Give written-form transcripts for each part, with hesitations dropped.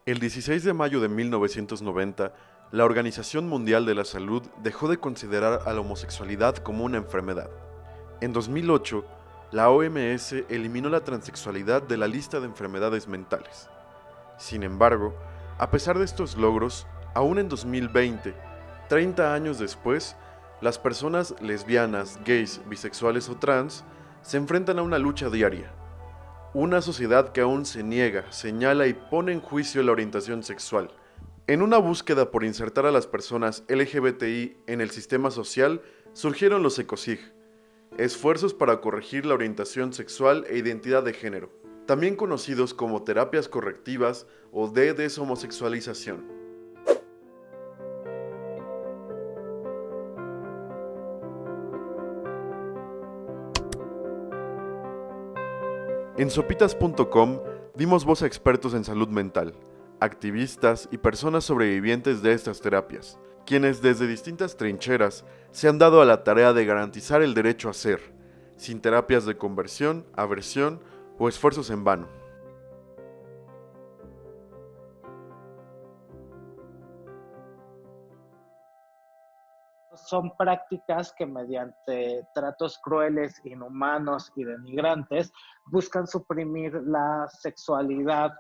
El 16 de mayo de 1990, la Organización Mundial de la Salud dejó de considerar a la homosexualidad como una enfermedad. En 2008, la OMS eliminó la transexualidad de la lista de enfermedades mentales. Sin embargo, a pesar de estos logros, aún en 2020, 30 años después, las personas lesbianas, gays, bisexuales o trans se enfrentan a una lucha diaria. Una sociedad que aún se niega, señala y pone en juicio la orientación sexual. En una búsqueda por insertar a las personas LGBTI en el sistema social, surgieron los ECOSIG, esfuerzos para corregir la orientación sexual e identidad de género, también conocidos como terapias correctivas o de deshomosexualización. En sopitas.com dimos voz a expertos en salud mental, activistas y personas sobrevivientes de estas terapias, quienes desde distintas trincheras se han dado a la tarea de garantizar el derecho a ser, sin terapias de conversión, aversión o esfuerzos en vano. Son prácticas que mediante tratos crueles, inhumanos y denigrantes buscan suprimir la sexualidad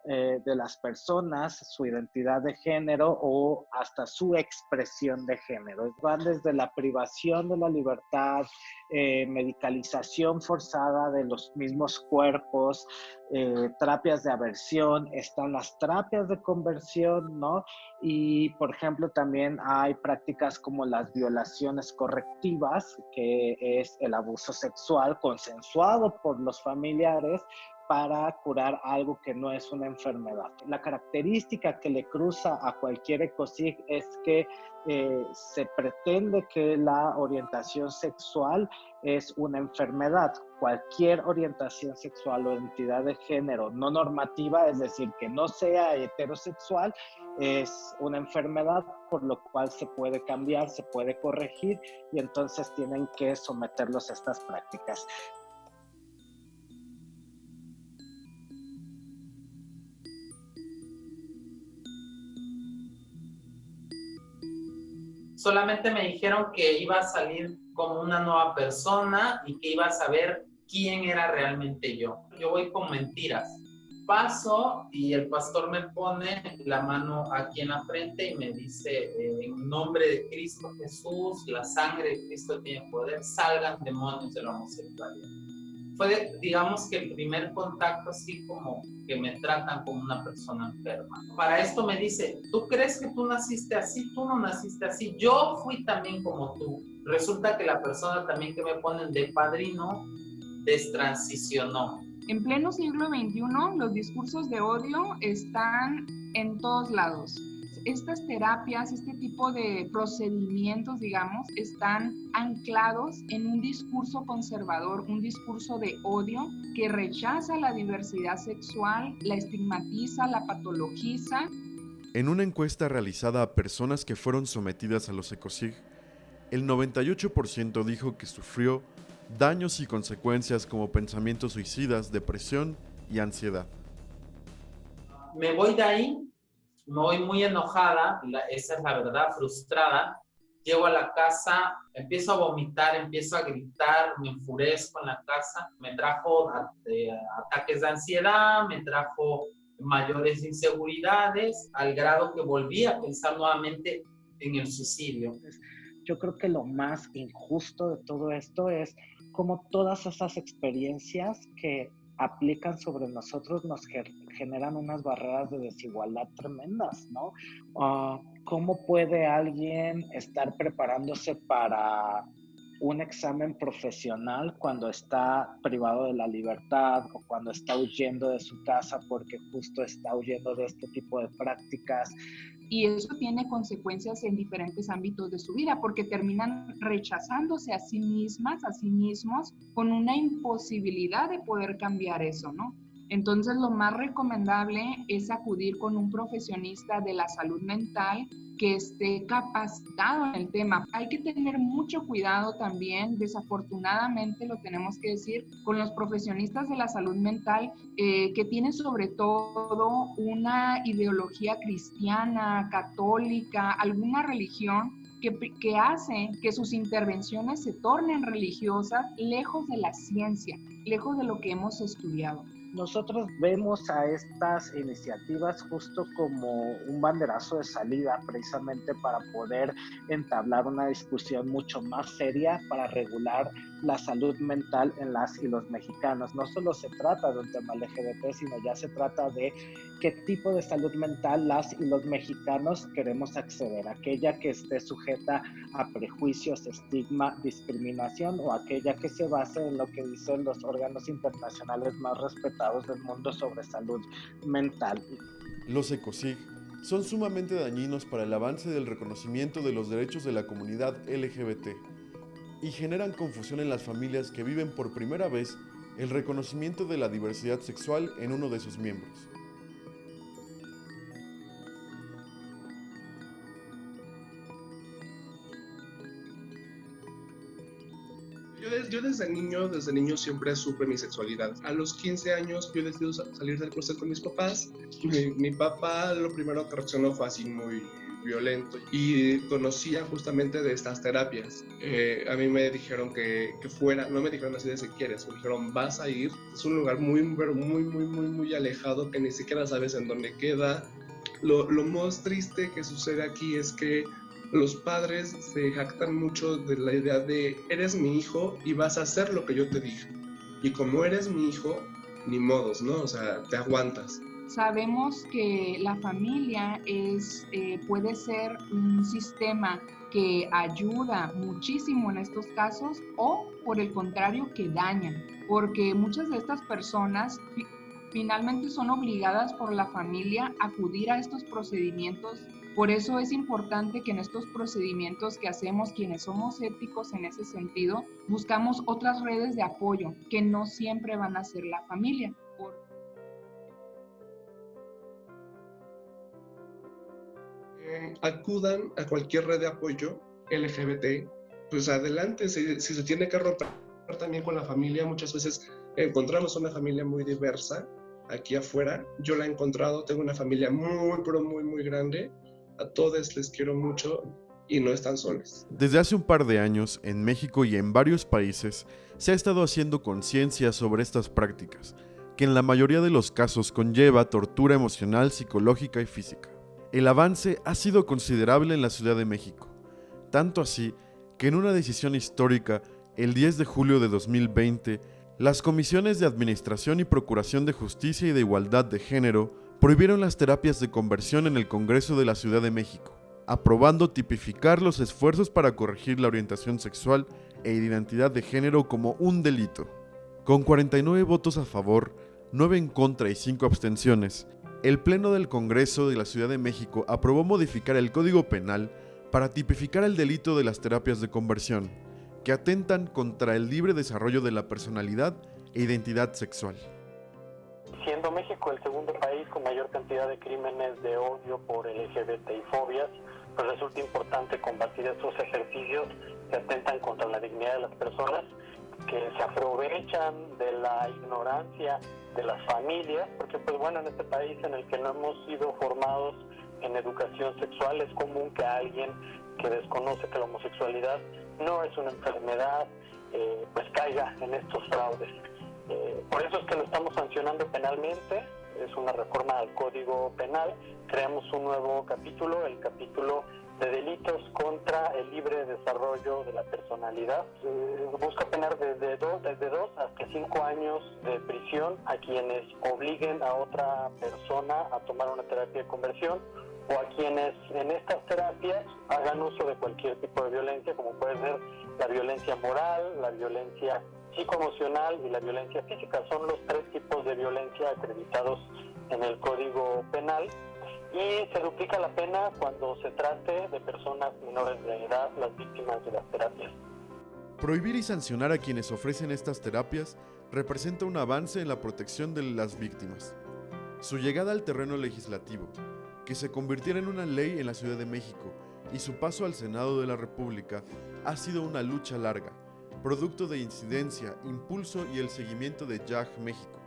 de las personas, su identidad de género o hasta su expresión de género. Van desde la privación de la libertad, medicalización forzada de los mismos cuerpos, terapias de aversión, están las terapias de conversión, ¿no? Y, por ejemplo, también hay prácticas como las violaciones correctivas, que es el abuso sexual consensuado por los familiares para curar algo que no es una enfermedad. La característica que le cruza a cualquier ECOSIG es que se pretende que la orientación sexual es una enfermedad. Cualquier orientación sexual o identidad de género no normativa, es decir, que no sea heterosexual, es una enfermedad, por lo cual se puede cambiar, se puede corregir y entonces tienen que someterlos a estas prácticas. Solamente me dijeron que iba a salir como una nueva persona y que iba a saber quién era realmente yo. Yo voy con mentiras. Paso y el pastor me pone la mano aquí en la frente y me dice, en nombre de Cristo Jesús, la sangre de Cristo tiene poder, salgan demonios de la homosexualidad. Fue, digamos que el primer contacto así como que me tratan como una persona enferma. Para esto me dice, ¿tú crees que tú naciste así? Tú no naciste así. Yo fui también como tú. Resulta que la persona también que me ponen de padrino destransicionó. En pleno siglo XXI, los discursos de odio están en todos lados. Estas terapias, este tipo de procedimientos, digamos, están anclados en un discurso conservador, un discurso de odio que rechaza la diversidad sexual, la estigmatiza, la patologiza. En una encuesta realizada a personas que fueron sometidas a los ECOSIG, el 98% dijo que sufrió daños y consecuencias como pensamientos suicidas, depresión y ansiedad. Me voy de ahí, me voy muy enojada, esa es la verdad, frustrada. Llego a la casa, empiezo a vomitar, empiezo a gritar, me enfurezco en la casa. Me trajo ataques de ansiedad, me trajo mayores inseguridades, al grado que volví a pensar nuevamente en el suicidio. Yo creo que lo más injusto de todo esto es cómo todas esas experiencias que aplican sobre nosotros nos generan unas barreras de desigualdad tremendas, ¿no? ¿Cómo puede alguien estar preparándose para un examen profesional cuando está privado de la libertad o cuando está huyendo de su casa porque justo está huyendo de este tipo de prácticas? Y eso tiene consecuencias en diferentes ámbitos de su vida, porque terminan rechazándose a sí mismas, a sí mismos, con una imposibilidad de poder cambiar eso, ¿no? Entonces, lo más recomendable es acudir con un profesionista de la salud mental que esté capacitado en el tema. Hay que tener mucho cuidado también, desafortunadamente lo tenemos que decir, con los profesionistas de la salud mental que tienen sobre todo una ideología cristiana, católica, alguna religión que hace que sus intervenciones se tornen religiosas, lejos de la ciencia, lejos de lo que hemos estudiado. Nosotros vemos a estas iniciativas justo como un banderazo de salida precisamente para poder entablar una discusión mucho más seria para regular la salud mental en las y los mexicanos. No solo se trata de un tema LGBT, sino ya se trata de qué tipo de salud mental las y los mexicanos queremos acceder, aquella que esté sujeta a prejuicios, estigma, discriminación, o aquella que se base en lo que dicen los órganos internacionales más respetados del mundo sobre salud mental. Los ECOSIG son sumamente dañinos para el avance del reconocimiento de los derechos de la comunidad LGBT y generan confusión en las familias que viven por primera vez el reconocimiento de la diversidad sexual en uno de sus miembros. Yo desde niño siempre supe mi sexualidad. A los 15 años yo decidí salir del closet con mis papás. Mi papá lo primero que reaccionó fue así muy violento y conocía justamente de estas terapias. A mí me dijeron que fuera, no me dijeron así de si quieres, me dijeron vas a ir. Es un lugar muy alejado que ni siquiera sabes en dónde queda. Lo más triste que sucede aquí es que los padres se jactan mucho de la idea de eres mi hijo y vas a hacer lo que yo te diga. Y como eres mi hijo, ni modos, ¿no? O sea, te aguantas. Sabemos que la familia puede ser un sistema que ayuda muchísimo en estos casos o, por el contrario, que daña, porque muchas de estas personas finalmente son obligadas por la familia a acudir a estos procedimientos. Por eso es importante que en estos procedimientos que hacemos, quienes somos éticos en ese sentido, buscamos otras redes de apoyo que no siempre van a ser la familia. Acudan a cualquier red de apoyo LGBT, pues adelante, si se tiene que romper también con la familia. Muchas veces encontramos una familia muy diversa aquí afuera. Yo la he encontrado, tengo una familia muy grande. A todos les quiero mucho y no están solos. Desde hace un par de años, en México y en varios países, se ha estado haciendo conciencia sobre estas prácticas, que en la mayoría de los casos conlleva tortura emocional, psicológica y física. El avance ha sido considerable en la Ciudad de México, tanto así que en una decisión histórica, el 10 de julio de 2020, las comisiones de Administración y Procuración de Justicia y de Igualdad de Género prohibieron las terapias de conversión en el Congreso de la Ciudad de México, aprobando tipificar los esfuerzos para corregir la orientación sexual e identidad de género como un delito. Con 49 votos a favor, 9 en contra y 5 abstenciones, el Pleno del Congreso de la Ciudad de México aprobó modificar el Código Penal para tipificar el delito de las terapias de conversión, que atentan contra el libre desarrollo de la personalidad e identidad sexual. Siendo México el segundo país con mayor cantidad de crímenes de odio por LGBT y fobias, pues resulta importante combatir estos ejercicios que atentan contra la dignidad de las personas, que se aprovechan de la ignorancia de las familias, porque pues bueno, en este país en el que no hemos sido formados en educación sexual, es común que alguien que desconoce que la homosexualidad no es una enfermedad, pues caiga en estos fraudes. Por eso es que lo estamos sancionando penalmente. Es una reforma al Código Penal. Creamos un nuevo capítulo, el capítulo de delitos contra el libre desarrollo de la personalidad. Busca penar desde 2 hasta 5 años de prisión a quienes obliguen a otra persona a tomar una terapia de conversión, o a quienes en estas terapias hagan uso de cualquier tipo de violencia, como puede ser la violencia moral, la violencia psicoemocional y la violencia física. Son los 3 tipos de violencia acreditados en el Código Penal, y se duplica la pena cuando se trate de personas menores de edad, las víctimas de las terapias. Prohibir y sancionar a quienes ofrecen estas terapias representa un avance en la protección de las víctimas. Su llegada al terreno legislativo, que se convirtiera en una ley en la Ciudad de México, y su paso al Senado de la República ha sido una lucha larga, producto de incidencia, impulso y el seguimiento de JAG México,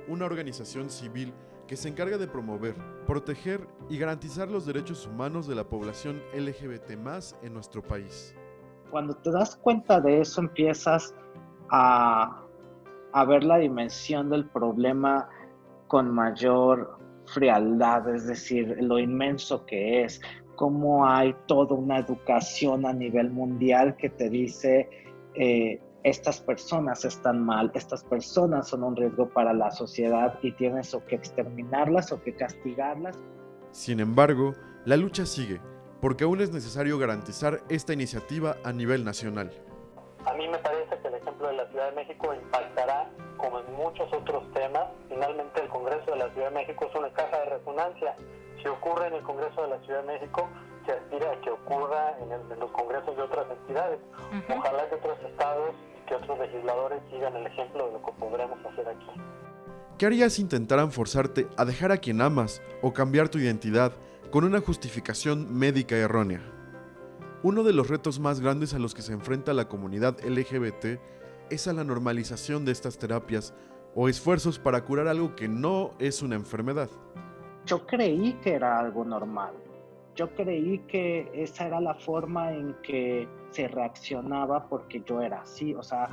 una organización civil que se encarga de promover, proteger y garantizar los derechos humanos de la población LGBT+ en nuestro país. Cuando te das cuenta de eso, empiezas a ver la dimensión del problema con mayor frialdad, es decir, lo inmenso que es, cómo hay toda una educación a nivel mundial que te dice estas personas están mal, estas personas son un riesgo para la sociedad y tienes o que exterminarlas o que castigarlas. Sin embargo, la lucha sigue, porque aún es necesario garantizar esta iniciativa a nivel nacional. A mí me parece que el ejemplo de la Ciudad de México impactará como en muchos otros temas. Finalmente el Congreso de la Ciudad de México es una caja de resonancia. Si ocurre en el Congreso de la Ciudad de México, se aspira a que ocurra en los congresos de otras entidades. Ojalá que otros estados y que otros legisladores sigan el ejemplo de lo que podremos hacer aquí. ¿Qué harías si intentaran forzarte a dejar a quien amas o cambiar tu identidad con una justificación médica errónea? Uno de los retos más grandes a los que se enfrenta la comunidad LGBT es a la normalización de estas terapias o esfuerzos para curar algo que no es una enfermedad. Yo creí que era algo normal. Yo creí que esa era la forma en que se reaccionaba porque yo era así. O sea,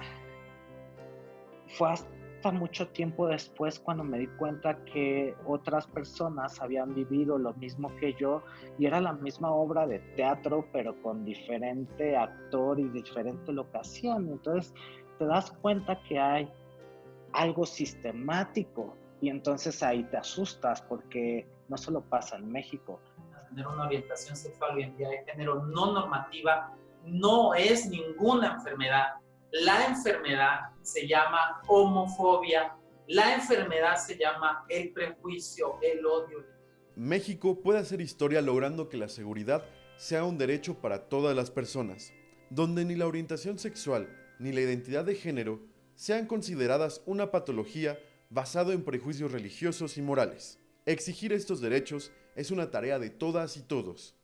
fue hasta mucho tiempo después cuando me di cuenta que otras personas habían vivido lo mismo que yo y era la misma obra de teatro, pero con diferente actor y diferente locación. Entonces te das cuenta que hay algo sistemático y entonces ahí te asustas porque no solo pasa en México. Tener una orientación sexual o identidad de género no normativa no es ninguna enfermedad. La enfermedad se llama homofobia, la enfermedad se llama el prejuicio, el odio. México puede hacer historia logrando que la seguridad sea un derecho para todas las personas, donde ni la orientación sexual ni la identidad de género sean consideradas una patología basada en prejuicios religiosos y morales. Exigir estos derechos es una tarea de todas y todos.